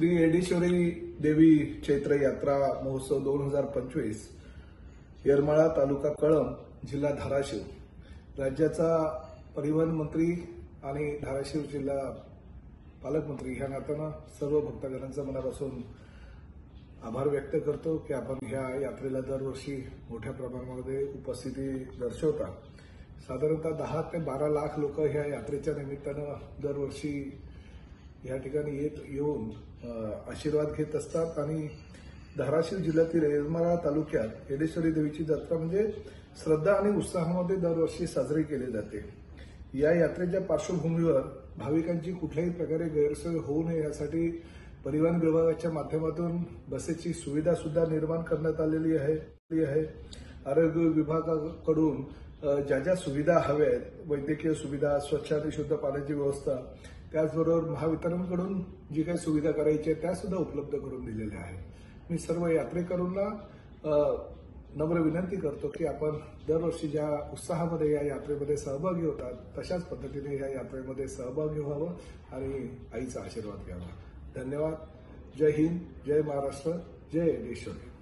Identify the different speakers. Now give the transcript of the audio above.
Speaker 1: श्री येडेश्वरी देवी चैत्र यात्रा महोत्सव 2025 येरमाळा तालुका कळंब जिल्हा धाराशिव राज्याचा परिवहन मंत्री आणि धाराशिव जिल्हा पालकमंत्री ह्या नात्यानं सर्व भक्तगणांचा मनापासून आभार व्यक्त करतो की आपण ह्या यात्रेला दरवर्षी मोठ्या प्रमाणामध्ये उपस्थिती दर्शवता। साधारणतः 10 ते 12 लाख लोक ह्या यात्रेच्या निमित्तानं दरवर्षी या ठिकाणी येऊन आशीर्वाद घेत असतात आणि धाराशिव जिल्ह्यातील येरमाळा तालुक्यात येडेश्वरी देवीची जत्रा म्हणजे श्रद्धा आणि उत्साहामध्ये दरवर्षी साजरी केली जाते। या यात्रेच्या पार्श्वभूमीवर भाविकांची कुठल्याही प्रकारे गैरसोय होऊ नये यासाठी परिवहन विभागाच्या माध्यमातून बसेसची सुविधा सुद्धा निर्माण करण्यात आलेली आहे। आरोग्य विभागाकडून ज्या ज्या सुविधा हव्या आहेत, वैद्यकीय सुविधा, स्वच्छ आणि शुद्ध पाण्याची व्यवस्था, त्याचबरोबर महावितरणकडून जी काही सुविधा करायची आहे त्या सुद्धा उपलब्ध करून दिलेल्या आहेत। मी सर्व यात्रेकरूंना नम्र विनंती करतो की आपण दरवर्षी ज्या उत्साहामध्ये या यात्रेमध्ये सहभागी होतात तशाच पद्धतीने या यात्रेमध्ये सहभागी व्हावं आणि आईचा आशीर्वाद घ्यावा। धन्यवाद। जय हिंद, जय महाराष्ट्र, जय येडेश्वरी।